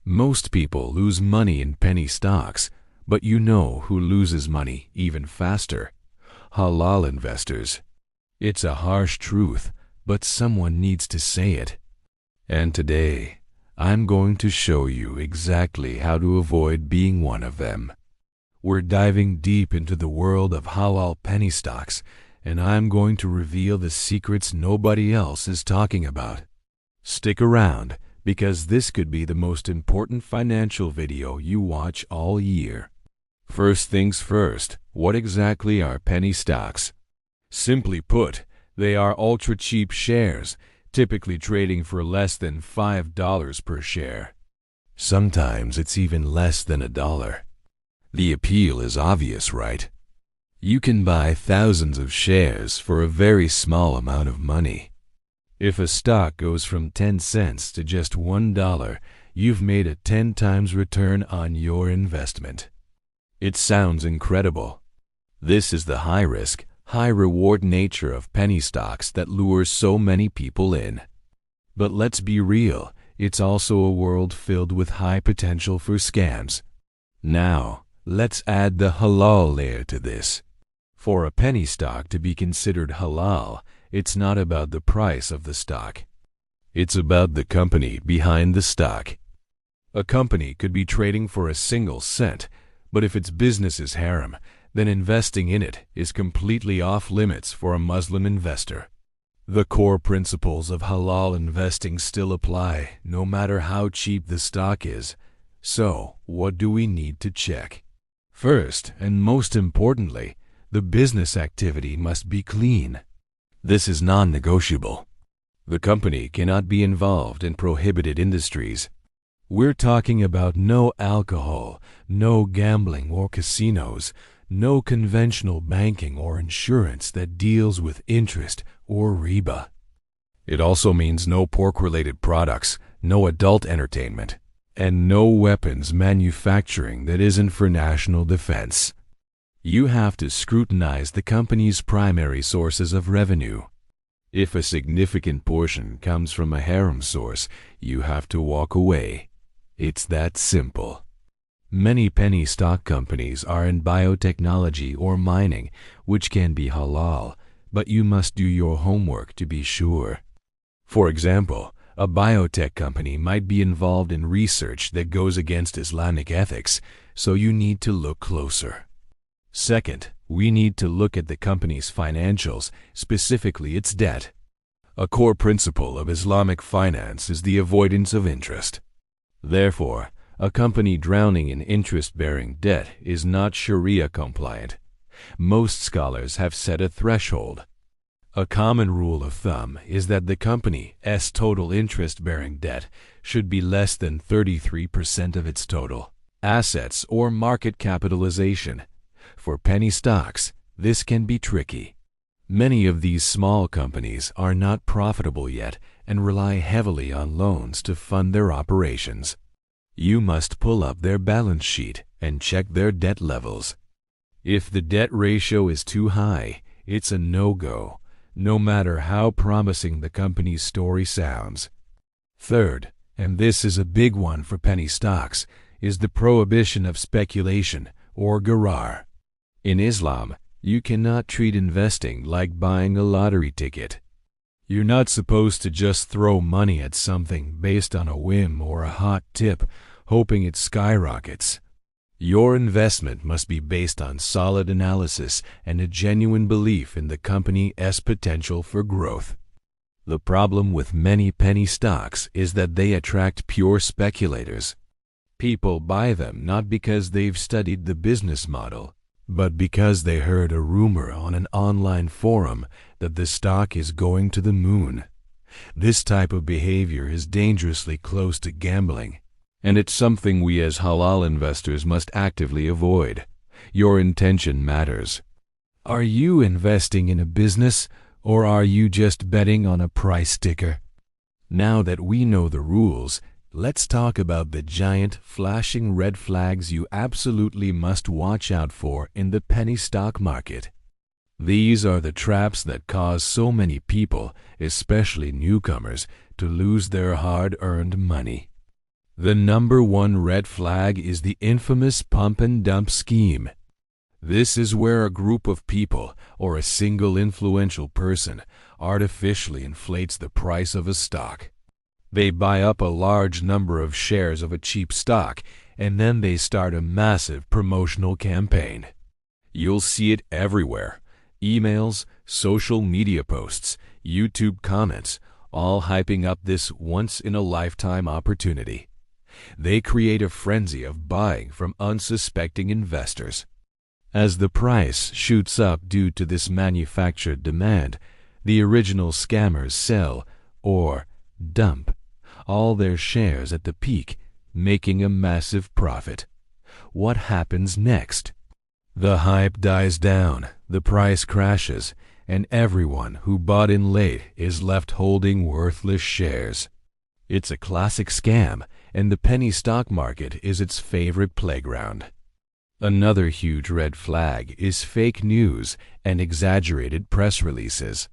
Most people lose money in penny stocks, but you know who loses money even faster? Halal investors. It's a harsh truth, but someone needs to say it. And today, I'm going to show you exactly how to avoid being one of them. We're diving deep into the world of halal penny stocks, and I'm going to reveal the secrets nobody else is talking about. Stick around, because this could be the most important financial video you watch all year. First things first, what exactly are penny stocks? Simply put, they are ultra-cheap shares, typically trading for less than $5 per share. Sometimes it's even less than $1. The appeal is obvious, right? You can buy thousands of shares for a very small amount of money. If a stock goes from 10 cents to just $1, you've made a 10 times return on your investment. It sounds incredible. This is the high-risk, high-reward nature of penny stocks that lures so many people in. But let's be real, it's also a world filled with high potential for scams. Now, let's add the halal layer to this. For a penny stock to be considered halal, it's not about the price of the stock. It's about the company behind the stock. A company could be trading for a single cent, but if its business is haram, then investing in it is completely off limits for a Muslim investor. The core principles of halal investing still apply, no matter how cheap the stock is. So, what do we need to check? First, and most importantly, the business activity must be clean. This is non-negotiable. The company cannot be involved in prohibited industries. We're talking about no alcohol, no gambling or casinos, no conventional banking or insurance that deals with interest or riba. It also means no pork-related products, no adult entertainment, and no weapons manufacturing that isn't for national defense. You have to scrutinize the company's primary sources of revenue. If a significant portion comes from a haram source, you have to walk away. It's that simple. Many penny stock companies are in biotechnology or mining, which can be halal, but you must do your homework to be sure. For example, a biotech company might be involved in research that goes against Islamic ethics, so you need to look closer. Second, we need to look at the company's financials, specifically its debt. A core principle of Islamic finance is the avoidance of interest. Therefore, a company drowning in interest-bearing debt is not Sharia compliant. Most scholars have set a threshold. A common rule of thumb is that the company's total interest-bearing debt should be less than 33% of its total assets or market capitalization. For penny stocks, this can be tricky. Many of these small companies are not profitable yet and rely heavily on loans to fund their operations. You must pull up their balance sheet and check their debt levels. If the debt ratio is too high, it's a no-go, no matter how promising the company's story sounds. Third, and this is a big one for penny stocks, is the prohibition of speculation or gharar. In Islam, you cannot treat investing like buying a lottery ticket. You're not supposed to just throw money at something based on a whim or a hot tip, hoping it skyrockets. Your investment must be based on solid analysis and a genuine belief in the company's potential for growth. The problem with many penny stocks is that they attract pure speculators. People buy them not because they've studied the business model, but because they heard a rumor on an online forum that the stock is going to the moon. This type of behavior is dangerously close to gambling, and it's something we as halal investors must actively avoid. Your intention matters. Are you investing in a business, or are you just betting on a price ticker? Now that we know the rules, let's talk about the giant, flashing red flags you absolutely must watch out for in the penny stock market. These are the traps that cause so many people, especially newcomers, to lose their hard-earned money. The number one red flag is the infamous pump and dump scheme. This is where a group of people or a single influential person artificially inflates the price of a stock. They buy up a large number of shares of a cheap stock, and then they start a massive promotional campaign. You'll see it everywhere. Emails, social media posts, YouTube comments, all hyping up this once-in-a-lifetime opportunity. They create a frenzy of buying from unsuspecting investors. As the price shoots up due to this manufactured demand, the original scammers sell, or dump, all their shares at the peak, making a massive profit. What happens next? The hype dies down, the price crashes, and everyone who bought in late is left holding worthless shares. It's a classic scam, and the penny stock market is its favorite playground. Another huge red flag is fake news and exaggerated press releases.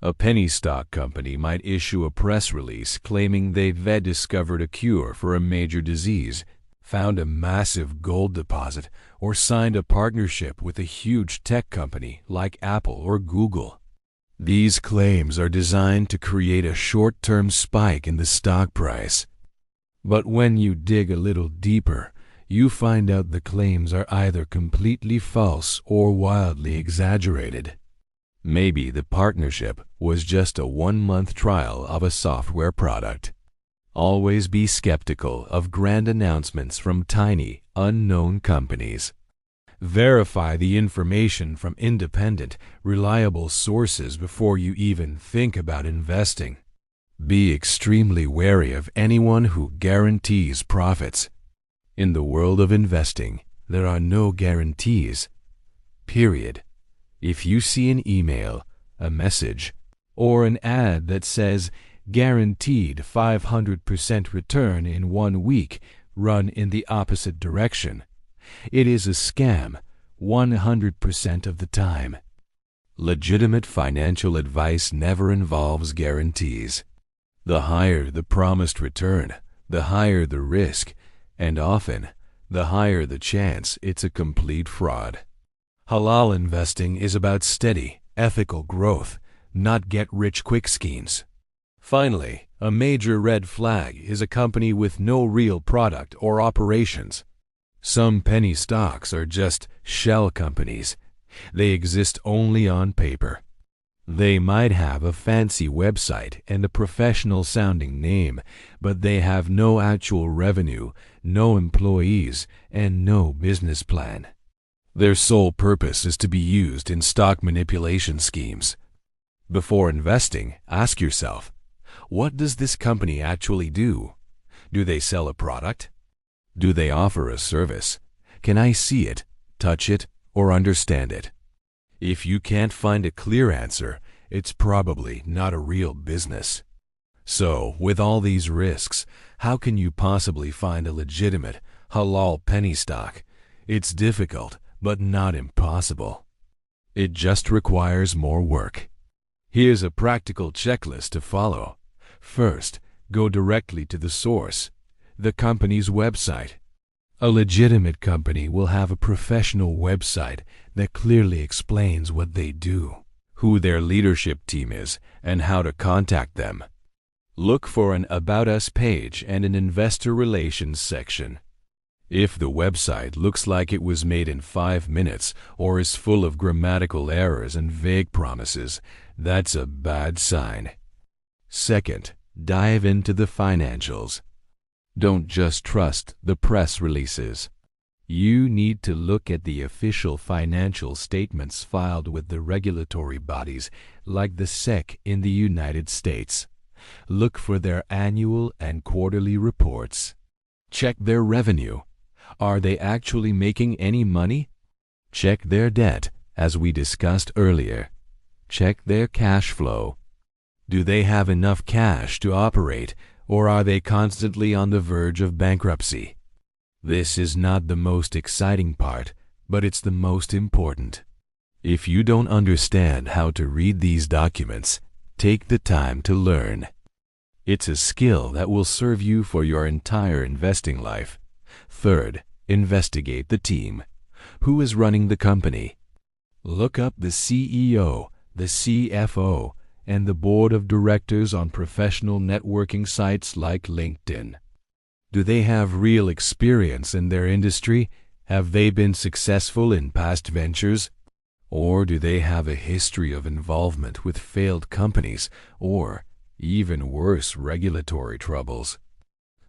A penny stock company might issue a press release claiming they've discovered a cure for a major disease, found a massive gold deposit, or signed a partnership with a huge tech company like Apple or Google. These claims are designed to create a short-term spike in the stock price. But when you dig a little deeper, you find out the claims are either completely false or wildly exaggerated. Maybe the partnership was just a one-month trial of a software product. Always be skeptical of grand announcements from tiny, unknown companies. Verify the information from independent, reliable sources before you even think about investing. Be extremely wary of anyone who guarantees profits. In the world of investing, there are no guarantees. Period. If you see an email, a message, or an ad that says guaranteed 500% return in 1 week, run in the opposite direction. It is a scam 100% of the time. Legitimate financial advice never involves guarantees. The higher the promised return, the higher the risk, and often, the higher the chance it's a complete fraud. Halal investing is about steady, ethical growth, not get-rich-quick schemes. Finally, a major red flag is a company with no real product or operations. Some penny stocks are just shell companies. They exist only on paper. They might have a fancy website and a professional-sounding name, but they have no actual revenue, no employees, and no business plan. Their sole purpose is to be used in stock manipulation schemes. Before investing, ask yourself, what does this company actually do? Do they sell a product? Do they offer a service? Can I see it, touch it, or understand it? If you can't find a clear answer, it's probably not a real business. So, with all these risks, how can you possibly find a legitimate, halal penny stock? It's difficult, but not impossible. It just requires more work. Here's a practical checklist to follow. First, go directly to the source, the company's website. A legitimate company will have a professional website that clearly explains what they do, who their leadership team is, and how to contact them. Look for an About Us page and an Investor Relations section. If the website looks like it was made in 5 minutes or is full of grammatical errors and vague promises, that's a bad sign. Second, dive into the financials. Don't just trust the press releases. You need to look at the official financial statements filed with the regulatory bodies like the SEC in the United States. Look for their annual and quarterly reports. Check their revenue. Are they actually making any money? Check their debt, as we discussed earlier. Check their cash flow. Do they have enough cash to operate, or are they constantly on the verge of bankruptcy? This is not the most exciting part, but it's the most important. If you don't understand how to read these documents, take the time to learn. It's a skill that will serve you for your entire investing life. Third, investigate the team. Who is running the company? Look up the CEO, the CFO, and the board of directors on professional networking sites like LinkedIn. Do they have real experience in their industry? Have they been successful in past ventures? Or do they have a history of involvement with failed companies or, even worse, regulatory troubles?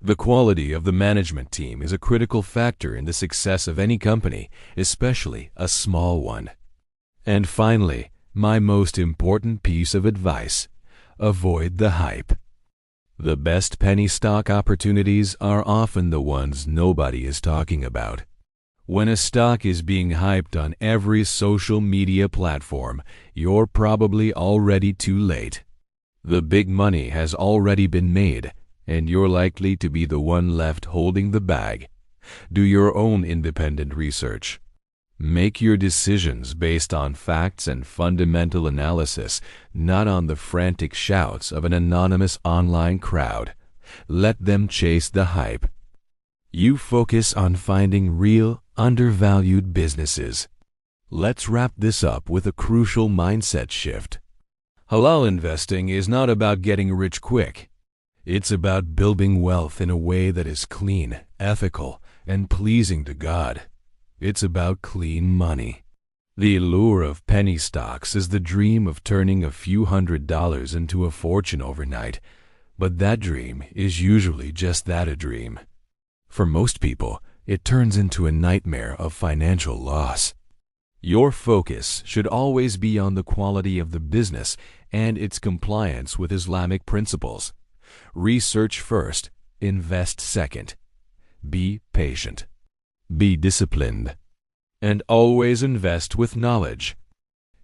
The quality of the management team is a critical factor in the success of any company, especially a small one. And finally, my most important piece of advice: avoid the hype. The best penny stock opportunities are often the ones nobody is talking about. When a stock is being hyped on every social media platform, you're probably already too late. The big money has already been made, and you're likely to be the one left holding the bag. Do your own independent research. Make your decisions based on facts and fundamental analysis, not on the frantic shouts of an anonymous online crowd. Let them chase the hype. You focus on finding real, undervalued businesses. Let's wrap this up with a crucial mindset shift. Halal investing is not about getting rich quick. It's about building wealth in a way that is clean, ethical, and pleasing to God. It's about clean money. The allure of penny stocks is the dream of turning a few $100s into a fortune overnight, but that dream is usually just that, a dream. For most people, it turns into a nightmare of financial loss. Your focus should always be on the quality of the business and its compliance with Islamic principles. Research first, invest second. Be patient. Be disciplined. And always invest with knowledge.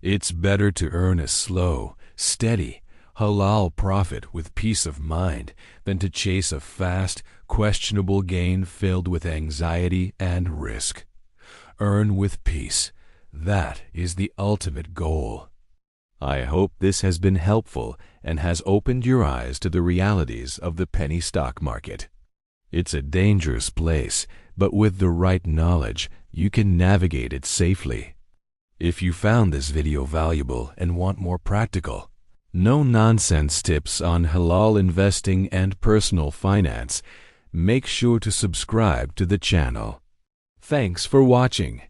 It's better to earn a slow, steady, halal profit with peace of mind than to chase a fast, questionable gain filled with anxiety and risk. Earn with peace. That is the ultimate goal. I hope this has been helpful and has opened your eyes to the realities of the penny stock market. It's a dangerous place, but with the right knowledge, you can navigate it safely. If you found this video valuable and want more practical, no-nonsense tips on halal investing and personal finance, make sure to subscribe to the channel. Thanks for watching.